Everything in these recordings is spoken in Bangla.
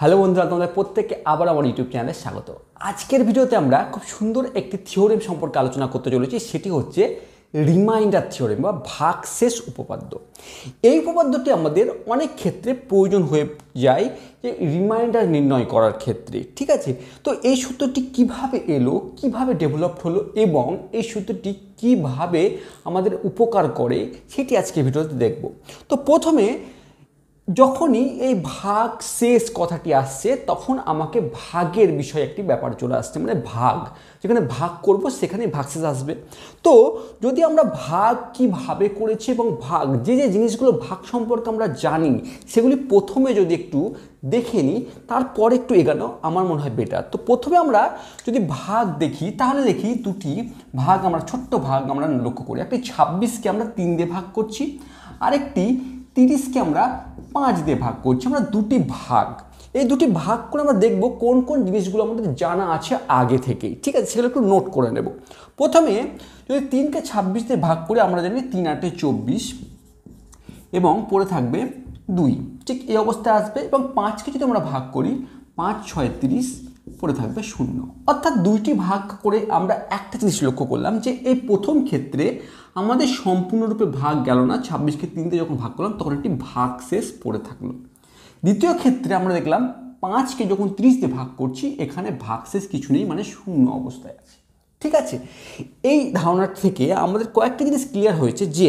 হ্যালো বন্ধুরা, তোমাদের প্রত্যেককে আবার আমার ইউটিউব চ্যানেলে স্বাগত। আজকের ভিডিওতে আমরা খুব সুন্দর একটি থিওরেম সম্পর্কে আলোচনা করতে চলেছি। সেটি হচ্ছে রিমাইন্ডার থিওরেম বা ভাগশেষ উপপাদ্য। এই উপপাদ্যটি আমাদের অনেক ক্ষেত্রে প্রয়োজন হয়ে যায় যে রিমাইন্ডার নির্ণয় করার ক্ষেত্রে, ঠিক আছে। তো এই সূত্রটি কিভাবে এলো, কিভাবে ডেভেলপ হলো এবং এই সূত্রটি কিভাবে আমাদের উপকার করে সেটি আজকে ভিডিওতে দেখব। তো প্রথমে যখনই এই ভাগ শেষ কথাটি আসছে তখন আমাকে ভাগের বিষয়ে একটি ব্যাপার চলে আসছে, মানে ভাগ, যেখানে ভাগ করব সেখানে ভাগশেষ আসবে। তো যদি আমরা ভাগ কিভাবে করেছি এবং ভাগ যে যে জিনিসগুলো ভাগ সম্পর্কে আমরা জানি সেগুলি প্রথমে যদি একটু দেখে নিই, তারপর একটু এগানো আমার মনে হয় বেটার। তো প্রথমে আমরা যদি ভাগ দেখি তাহলে দেখি দুটি ভাগ, আমরা ছোট্ট ভাগ আমরা লক্ষ্য করি। একটি 26কে আমরা 3 দিয়ে ভাগ করছি, আরেকটি 30কে আমরা 5 দিয়ে ভাগ করছি। আমরা দুটি ভাগ, এই দুটি ভাগ করে আমরা দেখব কোন কোন জিনিসগুলো আমাদের জানা আছে আগে থেকেই, ঠিক আছে, সেগুলো একটু নোট করে নেব। প্রথমে যদি 3কে 26 দিয়ে ভাগ করে আমরা জানি 3 8 24 এবং পড়ে থাকবে 2, ঠিক এই অবস্থায় আসবে। এবং 5কে যদি আমরা ভাগ করি 5 6 30 পড়ে থাকবে 0। অর্থাৎ দুইটি ভাগ করে আমরা একটা জিনিস লক্ষ্য করলাম যে এই প্রথম ক্ষেত্রে আমাদের সম্পূর্ণরূপে ভাগ গেল না, 26কে 3 দিয়ে যখন ভাগ করলাম তখন একটি ভাগশেষ পড়ে থাকলো। দ্বিতীয় ক্ষেত্রে আমরা দেখলাম 5কে যখন 30 দিয়ে ভাগ করছি এখানে ভাগশেষ কিছু নেই, মানে 0 অবস্থায় আছে, ঠিক আছে। এই ধারণা থেকে আমাদের কয়েকটা জিনিস ক্লিয়ার হয়েছে যে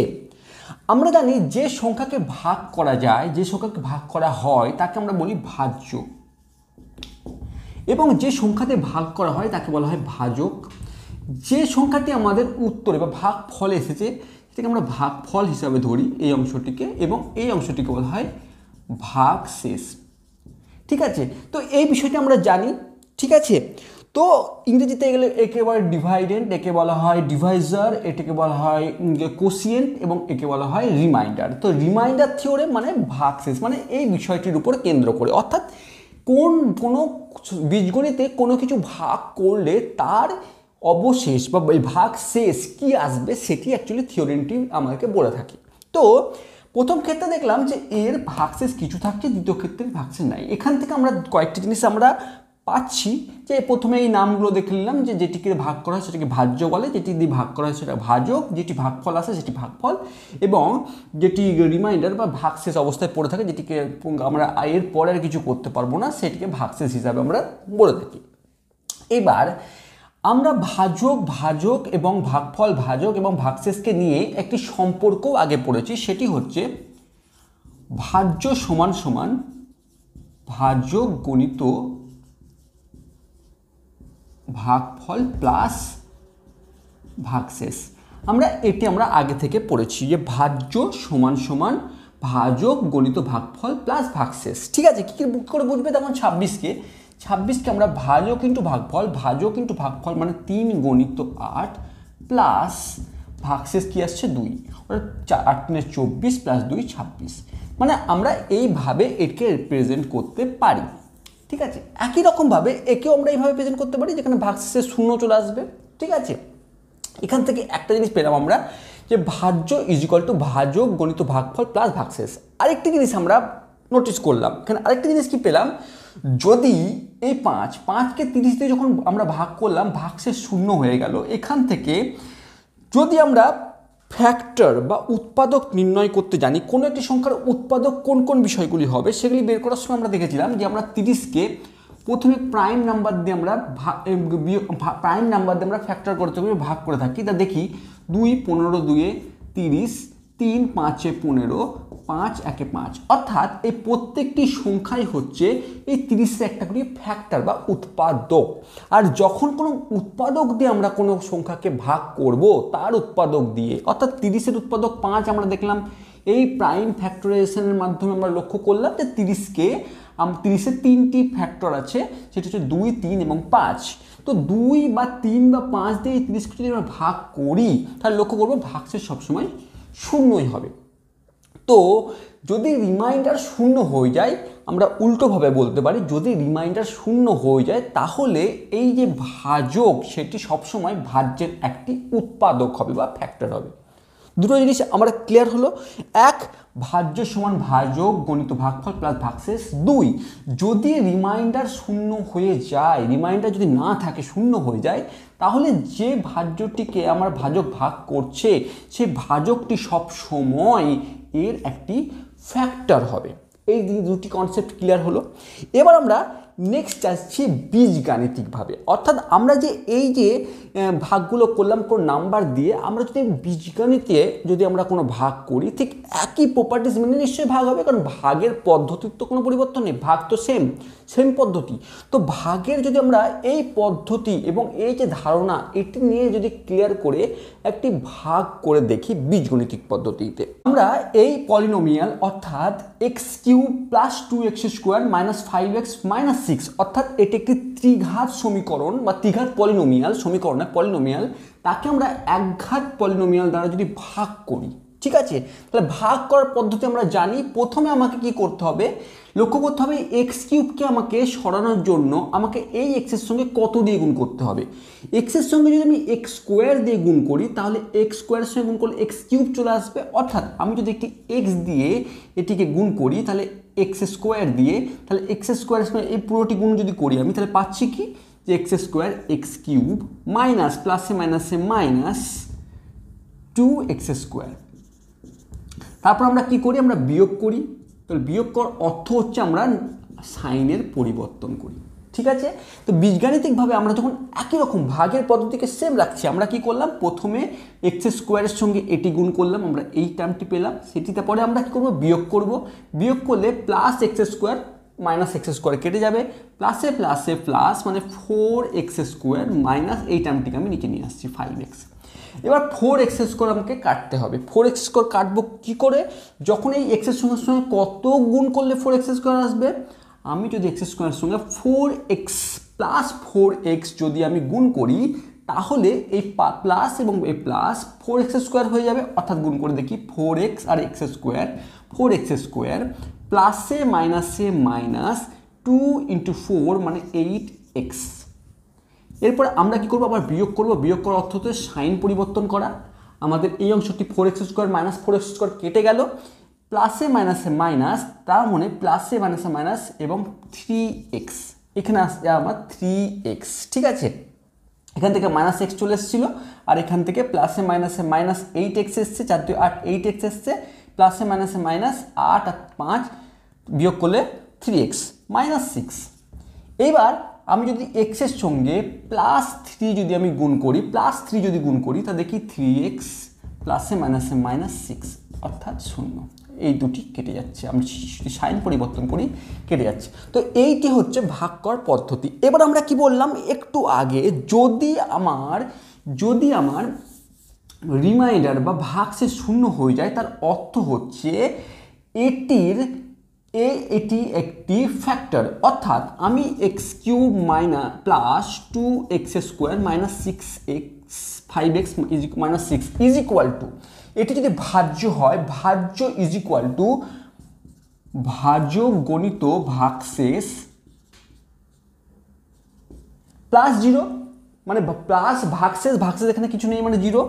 আমরা জানি যে সংখ্যাকে ভাগ করা যায়, যে সংখ্যাকে ভাগ করা হয় তাকে আমরা বলি ভাজ্য, এবং যে সংখ্যাতে ভাগ করা হয় তাকে বলা হয় ভাজক। যে সংখ্যাটি আমাদের উত্তরে বা ভাগ ফলে এসেছে সেটাকে আমরা ভাগফল হিসাবে ধরি এই অংশটিকে, এবং এই অংশটিকে বলা হয় ভাগশেষ, ঠিক আছে। তো এই বিষয়টি আমরা জানি, ঠিক আছে। তো ইংরেজিতে গেলে একে বলা হয় ডিভাইডেন্ট, একে বলা হয় ডিভাইজার, এটাকে বলা হয় কোসিয়েন্ট এবং একে বলা হয় রিমাইন্ডার। তো রিমাইন্ডার থিওরেম মানে ভাগশেষ, মানে এই বিষয়টির উপর কেন্দ্র করে, অর্থাৎ কোনো বীজগণিতে কোনো কিছু ভাগ করলে তার অবশেষ বা ভাগশেষ কি আসবে সেটি অ্যাকচুয়ালি থিওরেমটি আমাদেরকে বলে থাকে। তো প্রথম ক্ষেত্রে দেখলাম যে এর ভাগশেষ কিছু থাকছে, দ্বিতীয় ক্ষেত্রে ভাগশেষ নাই। এখান থেকে আমরা কয়েকটি জিনিস আমরা পাচ্ছি যে প্রথমে এই নামগুলো দেখে নিলাম যে যেটিকে ভাগ করা হয় সেটাকে ভাজ্য বলে, যেটি দিয়ে ভাগ করা হয় সেটা ভাজক, যেটি ভাগফল আসে সেটি ভাগফল, এবং যেটি রিমাইন্ডার বা ভাগশেষ অবস্থায় পড়ে থাকে যেটিকে আমরা এর পরে আর কিছু করতে পারবো না সেটিকে ভাগশেষ হিসাবে আমরা বলে থাকি। এবার আমরা ভাজক এবং ভাগফল, ভাজক এবং ভাগশেষকে নিয়ে একটি সম্পর্ক আগে পড়েছি, সেটি হচ্ছে ভাজ্য সমান সমান ভাজক গণিত ভাগফল প্লাস ভাগশেষ। আমরা আগে থেকে পড়েছি যে ভাজ্য সমান সমান ভাজক গণিত ভাগফল প্লাস ভাগশেষ, ঠিক আছে। কী করে বুঝবে? তেমন 26কে আমরা ভাজক ইন্টু ভাগফল মানে 3 গণিত 8 প্লাস ভাগশেষ কি আসছে 2, 8 24 প্লাস 2 26, মানে আমরা এইভাবে একে রিপ্রেজেন্ট করতে পারি, ঠিক আছে। একই রকমভাবে একেও আমরা এইভাবে প্রেজেন্ট করতে পারি যেখানে ভাগশেষে 0 চলে আসবে, ঠিক আছে। এখান থেকে একটা জিনিস পেলাম আমরা যে ভাজ্য ইজ ইকুয়াল টু ভাজক গণিত ভাগফল প্লাস ভাগশেষ। আরেকটি জিনিস আমরা নোটিস করলাম, এখানে আরেকটি জিনিস কি পেলাম, যদি এই 5কে 30 দিয়ে যখন আমরা ভাগ করলাম ভাগশেষ 0 হয়ে গেল। এখান থেকে যদি আমরা ফ্যাক্টর বা উৎপাদক নির্ণয় করতে জানি, কোনো একটি সংখ্যার উৎপাদক কোন কোন বিষয়গুলি হবে সেগুলি বের করার সময় আমরা দেখেছিলাম যে আমরা 30কে প্রথমে প্রাইম নাম্বার দিয়ে আমরা ফ্যাক্টর করতে হবে, ভাগ করে থাকি। তা দেখি 2 15 2 30, 3 5 15, 5 1 5, অর্থাৎ এই প্রত্যেকটি সংখ্যাই হচ্ছে এই 30-এর একটা করে ফ্যাক্টর বা উৎপাদক। আর যখন কোনো উৎপাদক দিয়ে আমরা কোনো সংখ্যাকে ভাগ করব তার উৎপাদক দিয়ে, অর্থাৎ 30-এর উৎপাদক 5 আমরা দেখলাম এই প্রাইম ফ্যাক্টরাইজেশনের মাধ্যমে আমরা লক্ষ্য করলাম যে 30-এর 3টি ফ্যাক্টর আছে, সেটা হচ্ছে 2 3 এবং 5। তো 2 বা 3 বা 5 দিয়ে 30কে যদি আমরা ভাগ করি তাহলে লক্ষ্য করবো ভাগশেষ সবসময় 0ই হবে। তো যদি রিমাইন্ডার 0 হয়ে যায়, আমরা উল্টোভাবে বলতে পারি যদি রিমাইন্ডার 0 হয়ে যায় তাহলে এই যে ভাজক সেটি সবসময় ভাজ্যের একটি উৎপাদক হবে বা ফ্যাক্টর হবে। দুটো জিনিস আমরা ক্লিয়ার হলো। এক, ভাজ্য সমান ভাজক গণিত ভাগফল প্লাস ভাগশেষ। দুই, যদি রিমাইন্ডার শূন্য হয়ে যায়, রিমাইন্ডার যদি না থাকে শূন্য হয়ে যায়, তাহলে যে ভাজ্যটিকে আমার ভাজক ভাগ করছে সেই ভাজকটি সব সময় এর একটি ফ্যাক্টর হবে। এই দুটি কনসেপ্ট ক্লিয়ার হলো। এবার আমরা নেক্সট আসছি বীজগাণিতিকভাবে, অর্থাৎ আমরা যে এই যে ভাগগুলো করলাম কোনো নাম্বার দিয়ে, আমরা যদি বীজগণিতে যদি আমরা কোনো ভাগ করি ঠিক একই প্রপার্টিস মেনে নিশ্চয়ই ভাগ হবে, কারণ ভাগের পদ্ধতির তো কোনো পরিবর্তন নেই, ভাগ তো সেম পদ্ধতি। তো ভাগের যদি আমরা এই পদ্ধতি এবং এই যে ধারণা এটি নিয়ে যদি ক্লিয়ার করে একটি ভাগ করে দেখি বীজগণিতিক পদ্ধতিতে, আমরা এই পলিনোমিয়াল অর্থাৎ x³ plus 2x² minus 5x minus 6, অর্থাৎ এটি একটি ত্রিঘাত সমীকরণ বা ত্রিঘাত পলিনোমিয়াল সমীকরণ, পলিনোমিয়াল, তাকে আমরা একঘাত পলিনোমিয়াল দ্বারা যদি ভাগ করি, ঠিক আছে, তাহলে ভাগ করার পদ্ধতি আমরা জানি। প্রথমে আমাকে কি করতে হবে, লক্ষ্য করতে হবে x³ আমাকে সরানোর জন্য আমাকে এই x এর সঙ্গে কত দিয়ে গুণ করতে হবে। x এর সঙ্গে যদি আমি x² দিয়ে গুণ করি তাহলে x² এর সঙ্গে গুণ করলে x³ চলে আসবে, অর্থাৎ আমি যদি একটি x দিয়ে এটিকে গুণ করি তাহলে x² দিয়ে, তাহলে x² এর সঙ্গে এই পুরোটি গুণ যদি করি আমি, তাহলে পাচ্ছি কি যে x² x³ মাইনাস প্লাসে মাইনাসে মাইনাস 2x²। তারপর আমরা কি করি, আমরা বিয়োগ করি। তাহলে বিয়োগ করার অর্থ হচ্ছে আমরা সাইনের পরিবর্তন করি, ঠিক আছে। তো বীজগাণিতিকভাবে আমরা যখন একই রকম ভাগের পদ্ধতিকে সেম রাখছি, আমরা কি করলাম, প্রথমে x² এর সঙ্গে এটি গুণ করলাম, আমরা এই টার্মটি পেলাম, সেটিতে পরে আমরা কি করব, বিয়োগ করব। বিয়োগ করলে প্লাস x² মাইনাস x² কেটে যাবে, প্লাসে প্লাসে প্লাস মানে 4x² মাইনাস এই টার্মটিকে আমি নিচে নিয়ে আসছি 5x। এবার 4x² আমাকে কাটতে হবে। 4x² কাটবো কি করে, যখন এই x এর সঙ্গে কত গুণ করলে 4x² আসবে, আমি যদি x² এর সঙ্গে 4x প্লাস 4x যদি আমি গুণ করি তাহলে এই প্লাস এবং এই প্লাস 4x² হয়ে যাবে, অর্থাৎ গুণ করে দেখি 4x আর x² 4x² প্লাসে মাইনাসে মাইনাস 2 × 4 মানে 8x। এরপর আমরা কি করব, আবার বিয়োগ করব। বিয়োগ করার অর্থ হচ্ছে সাইন পরিবর্তন করা। আমাদের এই অংশটি 4x² মাইনাস 4x² কেটে গেল, প্লাসে মাইনাসে মাইনাস, তার মানে প্লাসে মাইনাসে মাইনাস এবং 3x, এখানে আসছে আমার 3x, ঠিক আছে। এখান থেকে মাইনাস x চলে এসেছিল আর এখান থেকে প্লাসে মাইনাসে মাইনাস 8x এসছে, 4 2 8 8x এসছে, প্লাসে মাইনাসে মাইনাস 8 আর 5 বিয়োগ করলে 3x মাইনাস 6। এইবার আমি যদি x এর সঙ্গে প্লাস 3 যদি আমি গুণ করি, প্লাস 3 যদি গুণ করি তা দেখি 3x প্লাসে মাইনাসে মাইনাস 6 অর্থাৎ 0। এই দুটি কেটে যাচ্ছে, আমি সাইন পরিবর্তন করি কেটে যাচ্ছে। তো এইটি হচ্ছে ভাগ করার পদ্ধতি। এবার আমরা কি বললাম একটু আগে, যদি আমার রিমাইন্ডার বা ভাগশেষ শূন্য হয়ে যায় তার অর্থ হচ্ছে এটি একটি ফ্যাক্টর, অর্থাৎ আমি x³ plus 2x² minus 6x 5x minus 6 is equal two, এটি যদি ভাজ্য হয়, ভাজ্য ইজ ইকুয়াল টু ভাজক গণিত ভাগশেষ প্লাস 0, মানে প্লাস ভাগশেষ এখানে কিছু নেই মানে 0।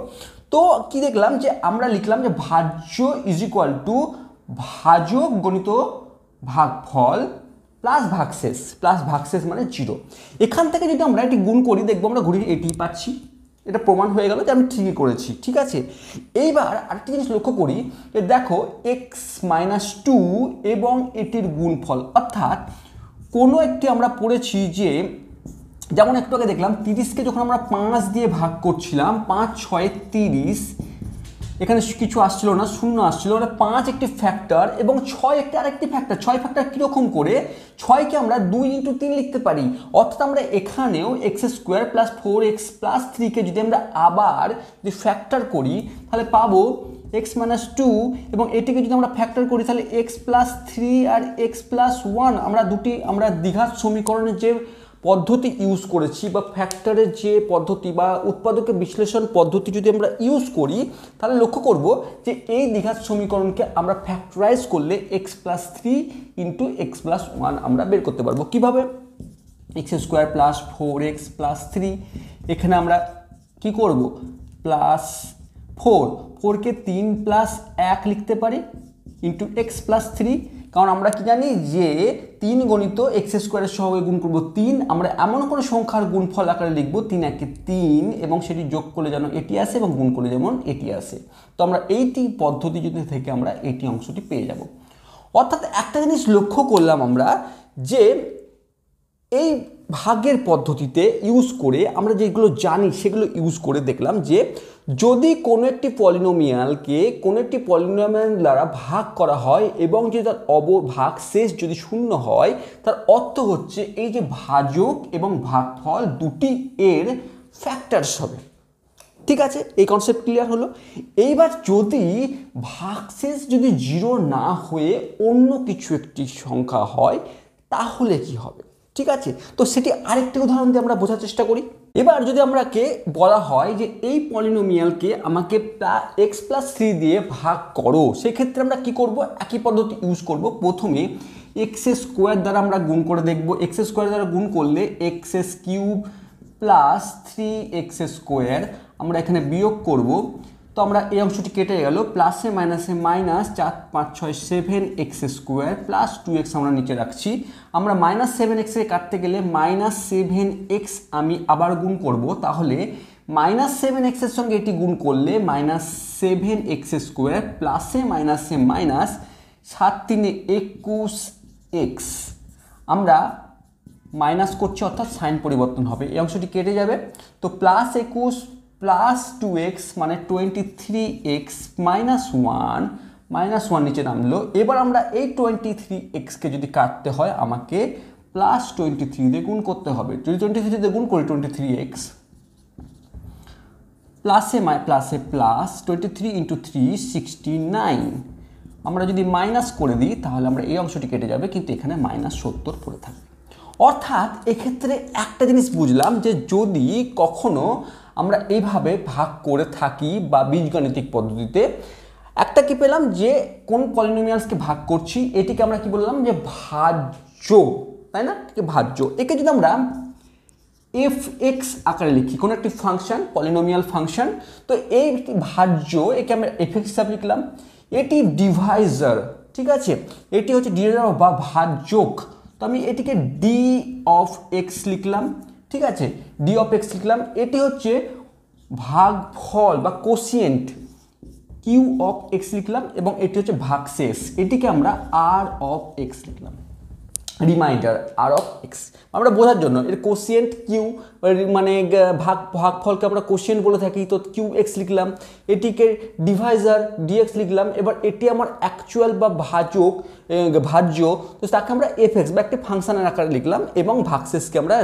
তো কি দেখলাম যে আমরা লিখলাম যে ভাজ্য ইজ ইকুয়াল টু ভাজক গণিত ভাগফল প্লাস ভাগশেষ মানে 0। এখান থেকে যদি আমরা এটি গুণ করি দেখবো আমরা ঘুরিয়ে এটি পাচ্ছি, এটা প্রমাণ হয়ে গেল যে আমি ঠিকই করেছি, ঠিক আছে। এইবার আরেকটি জিনিস লক্ষ্য করি, দেখো x-2 এবং এটির গুণফল, অর্থাৎ কোনো একটি আমরা পড়েছি যে যেমন একটু আগে দেখলাম 30কে যখন আমরা 5 দিয়ে ভাগ করছিলাম, 5 6 30, এখানে কিছু আসছিল না, শূন্য আসছিল, মানে 5 একটি ফ্যাক্টর এবং 6 একটি আরেকটি ফ্যাক্টর। 6 ফ্যাক্টর কীরকম করে, 6কে আমরা 2 × 3 লিখতে পারি, অর্থাৎ আমরা এখানেও x² প্লাস 4x প্লাস 3কে যদি আমরা আবার যদি ফ্যাক্টর করি তাহলে পাবো x-2 এবং এটিকে যদি আমরা ফ্যাক্টর করি তাহলে x প্লাস 3 আর x প্লাস 1। আমরা দ্বিঘাত সমীকরণের যে পদ্ধতি ইউজ করেছি বা ফ্যাক্টরের যে পদ্ধতি বা উৎপাদকের বিশ্লেষণ পদ্ধতি যদি আমরা ইউজ করি তাহলে লক্ষ্য করব যে এই দ্বিঘাত সমীকরণকে আমরা ফ্যাক্টরাইজ করলে x+3 × x+1 আমরা বের করতে পারবো। কিভাবে, x² + 4x + 3, এখানে আমরা কি করব প্লাস 4 কে 3 প্লাস 1 লিখতে পারি ইন্টু এক্স প্লাস 3, কারণ আমরা কি জানি যে 3 গণিত এক্স স্কোয়ারের সহগে গুণ করব 3, আমরা এমন কোনো সংখ্যার গুণফল আকারে লিখব 3 একে 3 এবং সেটি যোগ করলে যেন এটি আসে এবং গুণ করলে যেমন এটি আসে। তো আমরা এইটি পদ্ধতি যদি থেকে আমরা এটি অংশটি পেয়ে যাব। অর্থাৎ একটা জিনিস লক্ষ্য করলাম আমরা যে এই ভাগের পদ্ধতিতে ইউজ করে আমরা যেগুলো জানি সেগুলো ইউজ করে দেখলাম যে যদি কোনো একটি পলিনোমিয়ালকে কোনো একটি পলিনোমিয়াল দ্বারা ভাগ করা হয় এবং যদি তার ভাগ শেষ যদি শূন্য হয়, তার অর্থ হচ্ছে এই যে ভাজক এবং ভাগফল দুটি এর ফ্যাক্টরস হবে। ঠিক আছে, এই কনসেপ্ট ক্লিয়ার হলো। এইবার যদি ভাগশেষ যদি 0 না হয়ে অন্য কিছু একটি সংখ্যা হয় তাহলে কি হবে? ঠিক আছে, তো সেটি আরেকটি উদাহরণ দিয়ে আমরা বোঝার চেষ্টা করি। এবার যদি আমরাকে বলা হয় যে এই পলিনোমিয়ালকে আমাকে x প্লাস 3 দিয়ে ভাগ করো, সেক্ষেত্রে আমরা কি করব? একই পদ্ধতি ইউজ করব। প্রথমে এক্স স্কোয়ার দ্বারা আমরা গুণ করে দেখব। এক্স স্কোয়ার দ্বারা গুণ করলে x cube plus 3x square আমরা এখানে বিয়োগ করব। তো আমরা এই অংশটি কেটে গেল, প্লাসে মাইনাসে minus 4 5 6 7x square plus 2x আমরা নিচে রাখছি। আমরা মাইনাস 7xকে কাটতে গেলে মাইনাস 7x আমি আবার গুণ করব, তাহলে মাইনাস 7x এর সঙ্গে এটি গুণ করলে মাইনাস 7x স্কোয়ার প্লাসে মাইনাসে মাইনাস 7 3 21x আমরা মাইনাস করছি, অর্থাৎ সাইন পরিবর্তন হবে, এই অংশটি কেটে যাবে। তো প্লাস 21 প্লাস 2x মানে 23x মাইনাস 1 নিচে নামলো। এবার আমরা এই 23xকে যদি কাটতে হয় আমাকে প্লাস 23 দিয়ে গুণ করতে হবে। যদি 23 দিয়ে গুণ করি 23x প্লাসে প্লাসে প্লাস 23 ইন্টু 3 69, আমরা যদি মাইনাস করে দিই তাহলে আমরা এই অংশটি কেটে যাবে, কিন্তু এখানে মাইনাস 70 পড়ে থাকবে। অর্থাৎ এক্ষেত্রে একটা জিনিস বুঝলাম যে যদি কখনো আমরা এইভাবে ভাগ করে থাকি বা বীজগাণিতিক পদ্ধতিতে, একটা কি পেলাম যে কোন পলিনোমিয়ালসকে ভাগ করছি এটিকে আমরা কি বললাম যে ভাজ্য, তাই না? ঠিক ভাজ্য। একে যদি আমরা fx আকারে লিখি, কোনো একটি ফাংশন পলিনোমিয়াল ফাংশন, তো এই ভাজ্য একে আমরা fx হিসাবে লিখলাম। এটি ডিভাইজার, ঠিক আছে, এটি হচ্ছে ডিভাইজার বা ভাজ্যক, তো আমি এটিকে d অফ x লিখলাম। ঠিক আছে, d অফ x লিখলাম। এটি হচ্ছে ভাগফল বা কোসিয়েন্ট q অফ x লিখলাম, এবং এটি হচ্ছে ভাগশেষ, এটিকে আমরা r অফ x লিখলাম। রিমাইন্ডার r অফ x আমরা বোঝার জন্য এর কোসিয়েন্ট q মানে ভাগফলকে আমরা কোসিয়েন্ট বলে থাকি, তো qx লিখলাম। এটিকে ডিভাইজার dx লিখলাম। এবার এটি আমার অ্যাকচুয়াল বা ভাজ্য, তো তাকে আমরা fx বা একটি ফাংশনের আকারে লিখলাম, এবং ভাগশেষকে আমরা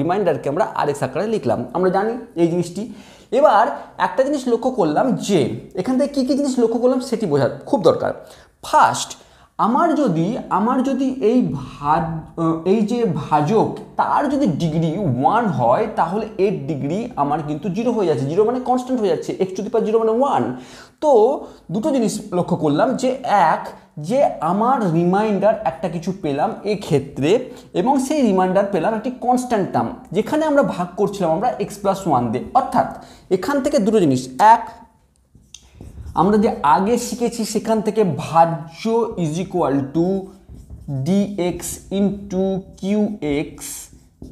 রিমাইন্ডারকে আমরা rx আকারে লিখলাম। আমরা জানি এই জিনিসটি। এবার একটা জিনিস লক্ষ্য করলাম যে এখান থেকে কী কী জিনিস লক্ষ্য করলাম সেটি বোঝার খুব দরকার। ফার্স্ট, আমার যদি এই যে ভাজক তার যদি ডিগ্রি 1 হয় তাহলে এর ডিগ্রি আমার কিন্তু 0 হয়ে যাচ্ছে। 0 মানে কনস্ট্যান্ট হয়ে যাচ্ছে, x টু দি পাওয়ার 0 মানে 1। তো দুটো জিনিস লক্ষ্য করলাম যে যে আমার রিমাইন্ডার একটা কিছু পেলাম এক্ষেত্রে, এবং সেই রিমাইন্ডার পেলাম একটি কনস্ট্যান্ট টার্ম, যেখানে আমরা ভাগ করছিলাম আমরা x প্লাস 1 দিয়ে। অর্থাৎ এখান থেকে দুটো জিনিস, আমরা যে আগে শিখেছি সেখান থেকে ভাজ্য is equal to dx into qx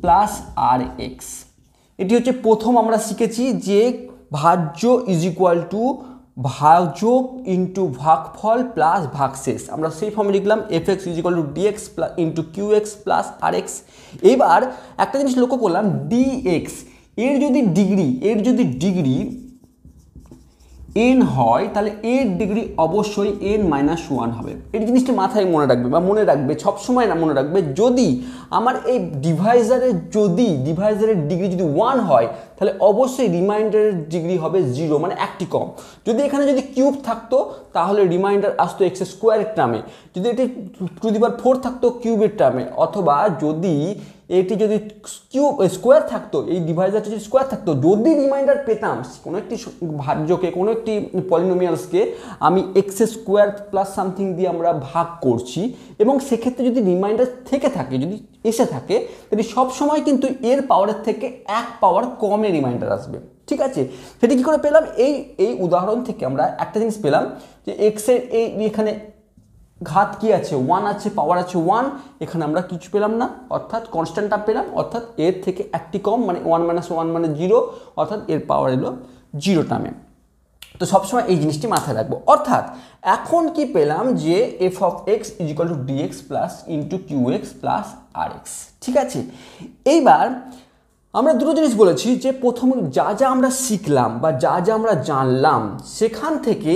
plus rx, এটি হচ্ছে প্রথম আমরা শিখেছি যে ভাজ্য ইজ ইকুয়াল টু ভাজক ইন্টু ভাগফল প্লাস ভাগশেষ, আমরা সেই ফর্মে লিখলাম fx is equal to dx into qx plus rx। এইবার একটা জিনিস লক্ষ্য করলাম, dx এর যদি ডিগ্রি n হয় তাহলে এর ডিগ্রি অবশ্যই n-1 হবে। এই জিনিসটা মাথায় মনে রাখবে সবসময় না, মনে রাখবে যদি আমার এই ডিভাইজারের ডিগ্রি যদি 1 হয় তাহলে অবশ্যই রিমাইন্ডারের ডিগ্রি হবে 0, মানে একটি কম। যদি এখানে যদি কিউব থাকতো তাহলে রিমাইন্ডার আসতো x স্কোয়ারের টার্মে, যদি এটি টু দি পাওয়ার 4 থাকতো কিউবের টার্মে, অথবা যদি এটি যদি স্কোয়ার থাকতো, এই ডিভাইজারটি যদি স্কোয়ার থাকতো, যদি রিমাইন্ডার পেতাম কোনো একটি ভাজ্যকে, কোনো একটি পলিনোমিয়ালসকে আমি এক্স স্কোয়ার প্লাস সামথিং দিয়ে আমরা ভাগ করছি, এবং সেক্ষেত্রে যদি রিমাইন্ডার থেকে থাকে, যদি এসে থাকে তাহলে সবসময় কিন্তু এর পাওয়ারের থেকে 1 পাওয়ার কমে রিমাইন্ডার আসবে। ঠিক আছে, সেটা কী করে পেলাম? এই উদাহরণ থেকে আমরা একটা জিনিস পেলাম যে এক্সের এখানে ঘাত কি আছে, 1 আছে, পাওয়ার আছে 1, এখানে আমরা কিছু পেলাম না, অর্থাৎ কনস্ট্যান্টটা পেলাম, অর্থাৎ এর থেকে একটি কম, মানে 1 - 1 মানে 0, অর্থাৎ এর পাওয়ার এলো 0 টার্মে। তো সবসময় এই জিনিসটি মাথায় রাখবো। অর্থাৎ এখন কি পেলাম যে F of x is equal to DX plus into Q X plus R X. ঠিক আছে, এইবার আমরা দুটো জিনিস বলেছি যে প্রথম যা যা আমরা শিখলাম বা যা যা আমরা জানলাম সেখান থেকে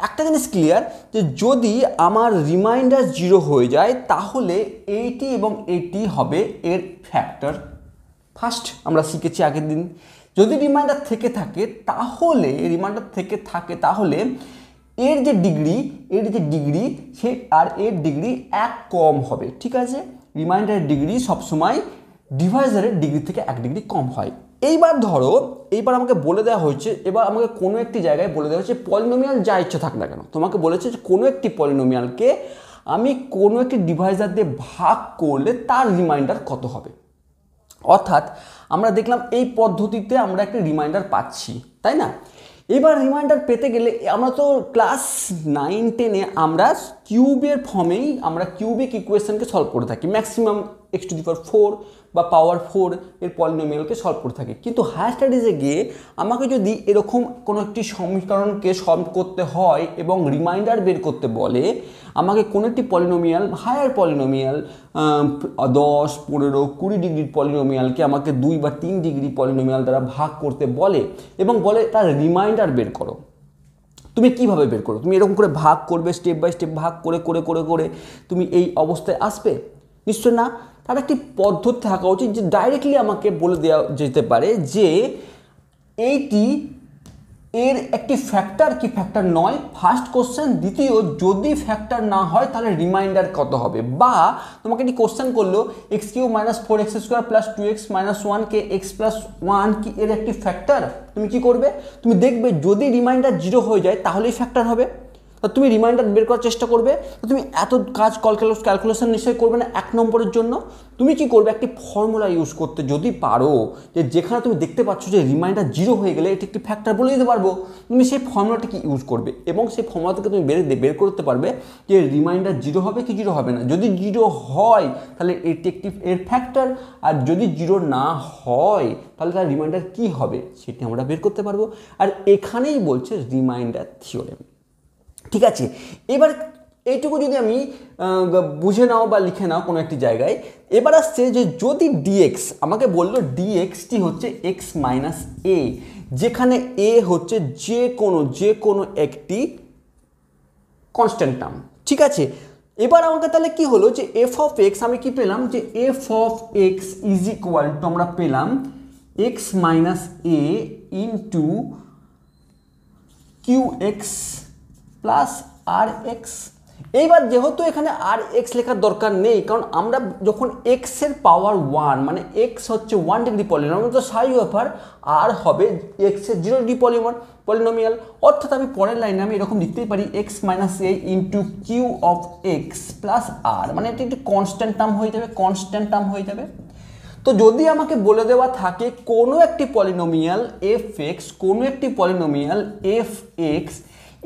একটা জিনিস ক্লিয়ার যে যদি আমার রিমাইন্ডার 0 হয়ে যায় তাহলে এইটি এবং এইটি হবে এর ফ্যাক্টর। ফার্স্ট আমরা শিখেছি আগের দিন। যদি রিমাইন্ডার থেকে থাকে তাহলে এর যে ডিগ্রি সে আর এর ডিগ্রি 1 কম হবে। ঠিক আছে, রিমাইন্ডারের ডিগ্রি সবসময় ডিভাইজারের ডিগ্রি থেকে 1 ডিগ্রি কম হয়। এইবার ধরো আমাকে বলে দেওয়া হয়েছে, এবার আমাকে কোনো একটি জায়গায় বলে দেওয়া হয়েছে পলিনোমিয়াল যা ইচ্ছা থাক না কেন, তোমাকে বলেছে যে কোনো একটি পলিনোমিয়ালকে আমি কোনো একটি ডিভাইজার দিয়ে ভাগ করলে তার রিমাইন্ডার কত হবে। অর্থাৎ আমরা দেখলাম এই পদ্ধতিতে আমরা একটা রিমাইন্ডার পাচ্ছি, তাই না? এবার রিমাইন্ডার পেতে গেলে আমরা তো ক্লাস 9-10-এ আমরা কিউবের ফর্মেই আমরা কিউবিক ইকুয়েশনকে সলভ করে থাকি, ম্যাক্সিমাম x⁴ বা পাওয়ার 4 এর পলিনোমিয়ালকে সলভ করে থাকি। কিন্তু হায়ার স্টাডিজে গিয়ে আমাকে যদি এরকম কোনো একটি সমীকরণকে সলভ করতে হয় এবং রিমাইন্ডার বের করতে বলে, আমাকে কোনো একটি পলিনোমিয়াল, হায়ার পলিনোমিয়াল 10, 15, 20 ডিগ্রির পলিনোমিয়ালকে আমাকে 2 বা 3 ডিগ্রি পলিনোমিয়াল দ্বারা ভাগ করতে বলে এবং বলে তার রিমাইন্ডার বের করো। তুমি কিভাবে বের করো? তুমি এরকম করে ভাগ করবে, স্টেপ বাই স্টেপ ভাগ করে করে করে করে তুমি এই অবস্থায় আসবে? নিশ্চয় না। তার একটি পদ্ধতি থাকা উচিত যে ডাইরেক্টলি আমাকে বলে দেওয়া যেতে পারে যে এইটি এর একটি ফ্যাক্টর কি ফ্যাক্টর নয়, ফার্স্ট কোশ্চেন। দ্বিতীয়, যদি ফ্যাক্টর না হয় তাহলে রিমাইন্ডার কত হবে। বা তোমাকে একটি কোশ্চেন করলো x³ - 4x² + 2x - 1 কে x + 1 কি এর একটি ফ্যাক্টর। তুমি কি করবে? তুমি দেখবে যদি রিমাইন্ডার 0 হয়ে যায় তাহলেই ফ্যাক্টর হবে। তো তুমি রিমাইন্ডার বের করার চেষ্টা করবে। তো তুমি এত কাজ ক্যালকুলেশন নিশ্চয়ই করবে না 1 নম্বরের জন্য। তুমি কি করবে? একটি ফর্মুলা ইউজ করতে যদি পারো, যে যেখানে তুমি দেখতে পাচ্ছ যে রিমাইন্ডার 0 হয়ে গেলে এটি একটি ফ্যাক্টর বলে দিতে পারবো, তুমি সেই ফর্মুলাটিকে ইউজ করবে এবং সেই ফর্মুলা থেকে তুমি বের করতে পারবে যে রিমাইন্ডার 0 হবে কি 0 হবে না। যদি 0 হয় তাহলে এটি একটি এর ফ্যাক্টর, আর যদি 0 না হয় তাহলে তার রিমাইন্ডার কি হবে সেটি আমরা বের করতে পারবো। আর এখানেই বলছে রিমাইন্ডার থিওরেম। ঠিক আছে, এবার এইটুকু যদি আমি বুঝে নাও বা লিখে নাও কোনো একটি জায়গায়। এবার আসছে যে যদি ডিএক্স, আমাকে বললো ডিএক্সটি হচ্ছে x - a, যেখানে a হচ্ছে যে কোনো একটি কনস্ট্যান্ট টার্ম। ঠিক আছে, এবার আমাকে তাহলে কি হলো যে এফ অফ এক্স, আমি কি পেলাম যে F of x is equal to আমরা পেলাম x - a into qx plus R X. এইবার যেহেতু এখানে আর এক্স লেখার দরকার নেই, কারণ আমরা যখন এক্সের পাওয়ার 1 মানে এক্স হচ্ছে 1 ডিগ্রি পলিনোমিয়াল, তো সাই ব্যাপার আর হবে এক্সের 0 ডিগ্রি পলিনোমিয়াল। অর্থাৎ আমি পরের লাইনে আমি এরকম লিখতেই পারি x - a into q of x plus r, মানে এটি একটি কনস্ট্যান্ট টার্ম হয়ে যাবে। তো যদি আমাকে বলে দেওয়া থাকে কোনো একটি পলিনোমিয়াল এফ এক্স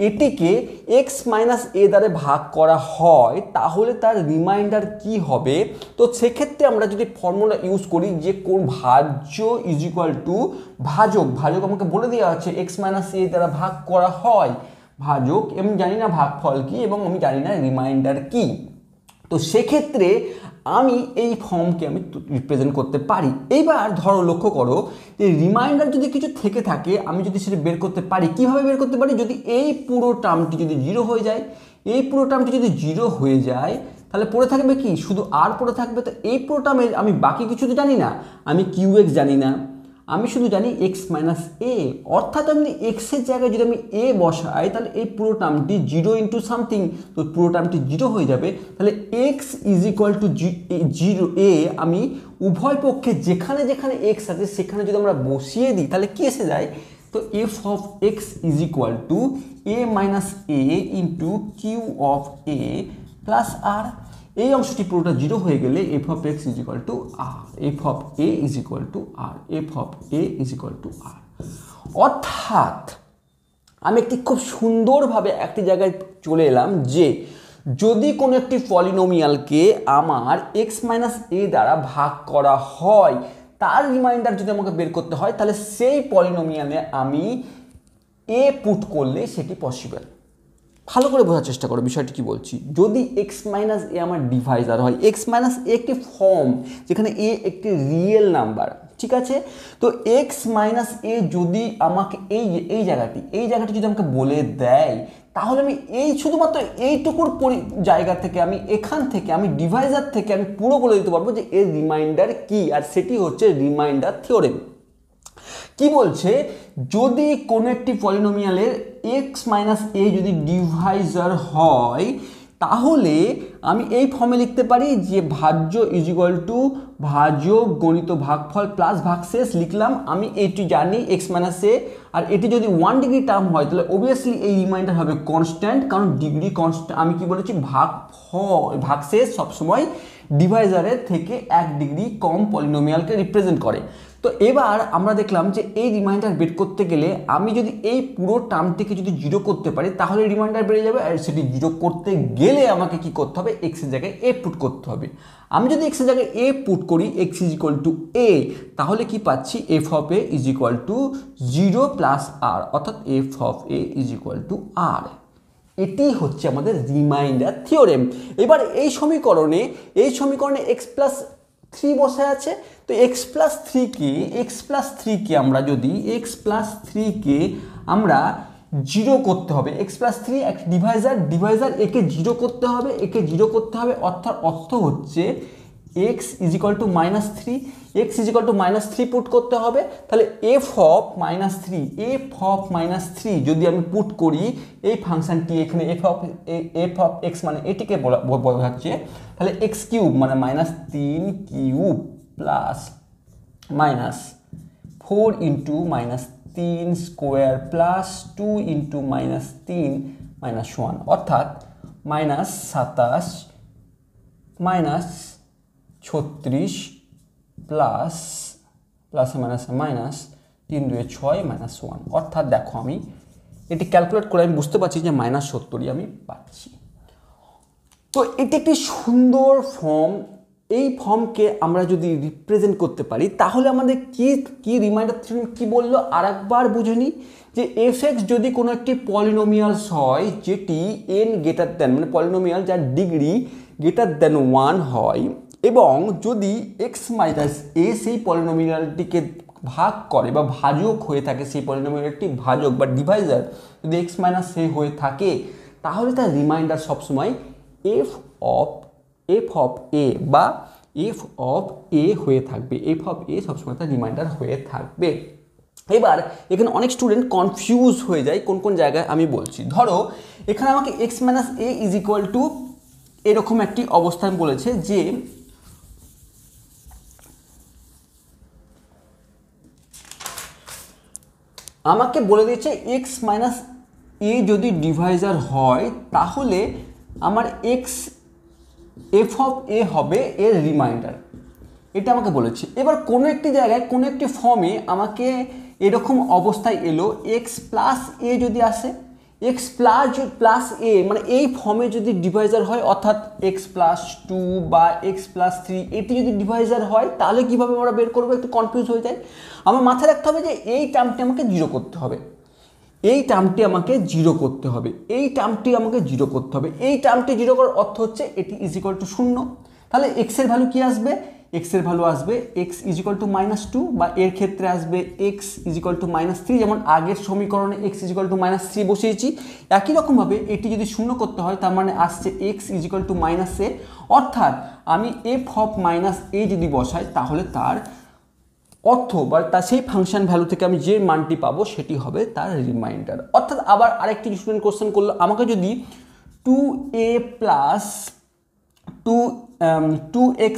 এটিকে x - a দ্বারা ভাগ করা হয় তাহলে তার রিমাইন্ডার কি হবে। তো সেক্ষেত্রে আমরা যদি ফর্মুলা ইউজ করি যে কোন ভাজ্য ইজ ইকুয়াল টু ভাজক আমাকে বলে দেওয়া আছে x - a দ্বারা ভাগ করা হয় ভাজক, আমি জানি না ভাগফল কি এবং আমি জানি না রিমাইন্ডার কি। তো সেক্ষেত্রে আমি এই ফর্মকে আমি রিপ্রেজেন্ট করতে পারি। এইবার ধরো লক্ষ্য করো যে রিমাইন্ডার যদি কিছু থেকে থাকে আমি যদি সেটা বের করতে পারি, কিভাবে বের করতে পারি? যদি এই পুরো টার্মটি যদি 0 হয়ে যায়, তাহলে পড়ে থাকবে কি? শুধু আর পড়ে থাকবে। তো এই পুরো টার্মে আমি বাকি কিছু তো জানি না, আমি qx জানি না, আমি শুধু জানি x - a। অর্থাৎ আমি এক্সের জায়গায় যদি আমি a বসাই তাহলে এই পুরো টার্মটি 0 ইন্টু সামথিং, তো পুরো টার্মটি 0 হয়ে যাবে। তাহলে x is equal to 0 a, আমি উভয় পক্ষে যেখানে যেখানে x আছে সেখানে যদি আমরা বসিয়ে দিই তাহলে কি এসে যায়? তো f অফ x is equal to a - a into q of a plus r. এই অংশটি পুরোটা 0 হয়ে গেলে f of x is equal to r, f of a is equal to r, f of a is equal to r. অর্থাৎ আমি একটি খুব সুন্দরভাবে একটি জায়গায় চলে এলাম যে যদি কোনো একটি পলিনোমিয়ালকে আমার এক্স মাইনাস এ দ্বারা ভাগ করা হয়, তার রিমাইন্ডার যদি আমাকে বের করতে হয়, তাহলে সেই পলিনোমিয়ালে আমি এ পুট করলে সেটি পসিবল। ভালো করে বোঝার চেষ্টা করো বিষয়টি কি বলছি। যদি এক্স মাইনাস এ আমার ডিভাইজার হয়, এক্স মাইনাস এ একটি ফর্ম যেখানে এ একটি রিয়েল নাম্বার, ঠিক আছে? তো এক্স মাইনাস এ যদি আমাকে এই জায়গাটি যদি আমাকে বলে দেয়, তাহলে আমি শুধুমাত্র এইটুকুর জায়গা থেকে এখান থেকে ডিভাইজার থেকে আমি পুরো বলে দিতে পারবো যে এর রিমাইন্ডার কি, আর সেটি হচ্ছে রিমাইন্ডার থিওরেম। কি বলছে, যদি কোনো একটি পলিনোমিয়ালের এক্স মাইনাস এ যদি ডিভাইজার হয়, তাহলে আমি এই ফর্মে লিখতে পারি যে ভাজ্য ইজ ইকুয়াল টু ভাজক গণিত ভাগফল প্লাস ভাগশেষ লিখলাম। আমি এটি জানি এক্স মাইনাস এ, আর এটি যদি 1 ডিগ্রি টার্ম হয় তাহলে অবভিয়াসলি এই রিমাইন্ডার হবে কনস্ট্যান্ট, কারণ ডিগ্রি কনস্ট্যান্ট। আমি কি বলেছি, ভাগশেষ সবসময় ডিভাইজারের থেকে 1 ডিগ্রি কম পলিনোমিয়ালকে রিপ্রেজেন্ট করে। তো এবার আমরা দেখলাম যে এই রিমাইন্ডার বের করতে গেলে আমি যদি এই পুরো টার্মটিকে যদি 0 করতে পারি, তাহলে রিমাইন্ডার বেড়ে যাবে। আর সেটি 0 করতে গেলে আমাকে কি করতে হবে, এক্স এর জায়গায় এ পুট করতে হবে। আমি যদি এক্স এর জায়গায় এ পুট করি, x is equal to a, তাহলে কি পাচ্ছি, f of a is equal to 0 plus r, অর্থাৎ f of a is equal to r. এটি হচ্ছে আমাদের রিমাইন্ডার থিওরেম। এবার এই সমীকরণে এক্স প্লাস 3 বসে আছে। তো এক্স প্লাস থ্রিকে আমরা যদি আমরা 0 করতে হবে, এক্স প্লাস 3 এক ডিভাইজার একে 0 করতে হবে, অর্থ হচ্ছে x is equal two -3 put করতে হবে। তাহলে এফ অফ -3 যদি আমি পুট করি, এই ফাংশনটি এখানে এফ অফ এক্স মানে এটিকে বোঝাচ্ছে, তাহলে এক্স কিউব মানে -3 cube plus -4 into -3 square plus 2 into -3 -1, অর্থাৎ -27 -36 প্লাস -3 2 6 -1। অর্থাৎ দেখো আমি এটি ক্যালকুলেট করে আমি বুঝতে পারছি যে -70 আমি পাচ্ছি। তো এটি একটি সুন্দর ফর্ম। এই ফর্মকে আমরা যদি রিপ্রেজেন্ট করতে পারি, তাহলে আমাদের কি রিমাইন্ডার থিওরেম কি বললো আরেকবার বুঝে নিই, যে এফ এক্স যদি কোনো একটি পলিনোমিয়ালস হয় যেটি n গ্রেটার দেন, মানে পলিনোমিয়াল যার ডিগ্রি গ্রেটার দেন 1 হয়, এবং যদি এক্স মাইনাস এ সেই পলিনোমিয়ালটিকে ভাগ করে বা ভাজক হয়ে থাকে, সেই পলিনোমিয়ালটি ভাজক বা ডিভাইজার যদি এক্স মাইনাস এ হয়ে থাকে, তাহলে তার রিমাইন্ডার সবসময় এফ অফ এ বা এফ অফ এ হয়ে থাকবে। এফ অফ এ সবসময় তার রিমাইন্ডার হয়ে থাকবে। এবার এখানে অনেক স্টুডেন্ট কনফিউজ হয়ে যায় কোন জায়গায় আমি বলছি। ধরো এখানে আমাকে x minus A is equal two এরকম একটি অবস্থান বলেছে, যে আমাকে বলে দিয়েছে এক্স মাইনাস এ যদি ডিভাইজার হয়, তাহলে আমার এফ অফ এ হবে এর রিমাইন্ডার, এটা আমাকে বলেছে। এবার কোনো একটি জায়গায় কোনো একটি ফর্মে আমাকে এরকম অবস্থায় এলো, এক্স প্লাস এ যদি আসে, এক্স প্লাস এ মানে এই ফর্মে যদি ডিভাইজার হয়, অর্থাৎ এক্স প্লাস 2 বা এক্স প্লাস 3 এটি যদি ডিভাইজার হয়, তাহলে কীভাবে আমরা বের করবো, একটু কনফিউজ হয়ে যায়। আমার মাথায় রাখতে হবে যে এই টার্মটি আমাকে 0 করতে হবে, এই টার্মটি আমাকে 0 করতে হবে, এই টার্মটি 0 করার অর্থ হচ্ছে এটি ইজ ইকুয়াল টু 0। তাহলে এক্স এর ভ্যালু কি আসবে, এক্স এর ভ্যালু আসবে এক্স ইজ ইকুয়াল টু -2, বা এর ক্ষেত্রে আসবে এক্স ইজ ইকুয়াল টু -3, যেমন আগের সমীকরণে এক্স ইজ ইকুয়াল টু -3 বসিয়েছি। একই রকমভাবে এটি যদি 0 করতে হয়, তার মানে আসছে x is equal to -a, অর্থাৎ আমি এফ অফ -a যদি বসাই, তাহলে তার অর্থ বা তার সেই ফাংশন ভ্যালু থেকে আমি যে মানটি পাবো সেটি হবে তার রিমাইন্ডার। অর্থাৎ আবার আরেকটি স্টুডেন্ট কোশ্চেন করলো, আমাকে যদি 2a plus 2x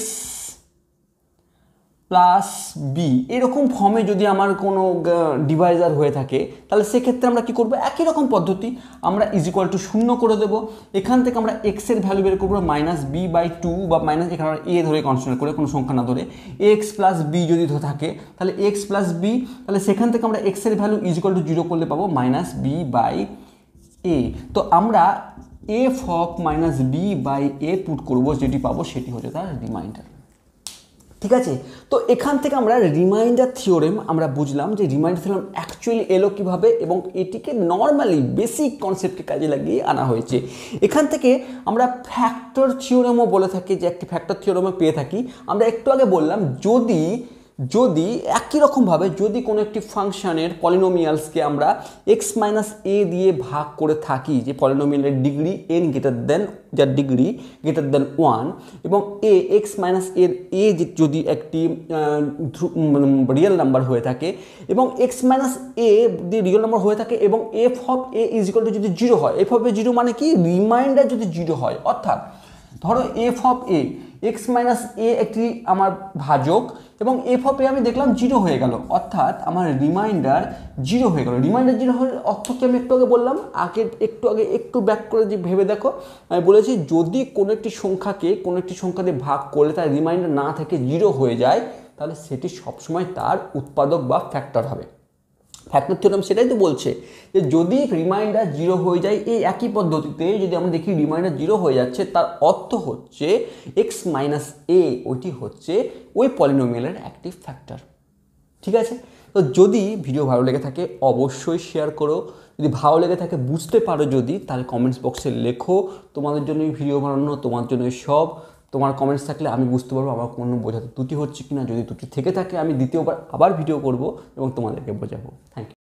plus B এরকম ফর্মে যদি আমার কোনো ডিভাইজার হয়ে থাকে, তাহলে সেক্ষেত্রে আমরা কি করব, একই রকম পদ্ধতি, আমরা ইজ ইকুয়াল টু 0 করে দেবো। এখান থেকে আমরা এক্সের ভ্যালু বের করবো -b/2 বা মাইনাস, এখানে আমরা এ ধরে কনসিডার করে, কোনো সংখ্যা না ধরে, এক্স প্লাস বি যদি থাকে তাহলে এক্স প্লাস বি, তাহলে সেখান থেকে আমরা এক্সের ভ্যালু ইজ ইকুয়াল টু 0 করলে পাবো -b/a। তো আমরা f অফ -b/a পুট করবো, যেটি পাবো সেটি হচ্ছে তার রিমাইন্ডার। ঠিক আছে, তো এখান থেকে আমরা রিমাইন্ডার থিওরেম আমরা বুঝলাম যে রিমাইন্ডার থিওরেম অ্যাকচুয়ালি এলো কীভাবে, এবং এটিকে নর্মালি বেসিক কনসেপ্টকে কাজে লাগিয়ে আনা হয়েছে। এখান থেকে আমরা ফ্যাক্টর থিওরেমও বলে থাকি, যে একটি ফ্যাক্টর থিওরেমও পেয়ে থাকি। আমরা একটু আগে বললাম যদি একই রকমভাবে যদি কোনো একটি ফাংশনের পলিনোমিয়ালসকে আমরা এক্স মাইনাস এ দিয়ে ভাগ করে থাকি, যে পলিনোমিয়ালের ডিগ্রি এন গ্রেটার দেন, যার ডিগ্রি গ্রেটার দেন 1, এবং এ এক্স মাইনাস এর এ যদি একটি রিয়েল নাম্বার হয়ে থাকে, এবং এক্স মাইনাস এ দিয়ে রিয়েল নাম্বার হয়ে থাকে, এবং F of a is equal two যদি 0 হয়, এফ অফ এ 0 মানে কি, রিমাইন্ডার যদি 0 হয়, অর্থাৎ ধরো f of a x minus a একটি আমার ভাজক, এবং এফ অফ এ আমি দেখলাম 0 হয়ে গেল, অর্থাৎ আমার রিমাইন্ডার 0 হয়ে গেল। রিমাইন্ডার 0 হয়ে অর্থ কি আমি একটু আগে বললাম, একটু ব্যাক করে যে ভেবে দেখো, আমি বলেছি যদি কোনো একটি সংখ্যা দিয়ে ভাগ করলে তার রিমাইন্ডার না থেকে 0 হয়ে যায়, তাহলে সেটি সবসময় তার উৎপাদক বা ফ্যাক্টর হবে। ফ্যাক্টর থিওরেম সেটাই তো বলছে যে যদি রিমাইন্ডার 0 হয়ে যায়, এই একই পদ্ধতিতে যদি আমরা দেখি রিমাইন্ডার 0 হয়ে যাচ্ছে, তার অর্থ হচ্ছে এক্স মাইনাস এ ওইটি হচ্ছে ওই পলিনোমিয়ালের একটি ফ্যাক্টর। ঠিক আছে, তো যদি ভিডিও ভালো লেগে থাকে অবশ্যই শেয়ার করো, যদি ভালো লেগে থাকে বুঝতে পারো যদি, তাহলে কমেন্টস বক্সে লেখো। তোমাদের জন্য ভিডিও বানানো, তোমার জন্য সব, তোমার কমেন্টস থাকলে আমি বুঝতে পারবো আমার কোনো বোঝাতে ত্রুটি হচ্ছে কিনা। যদি ত্রুটি থেকে থাকে আমি দ্বিতীয়বার আবার ভিডিও করব এবং তোমাদেরকে বোঝাবো। Thank you.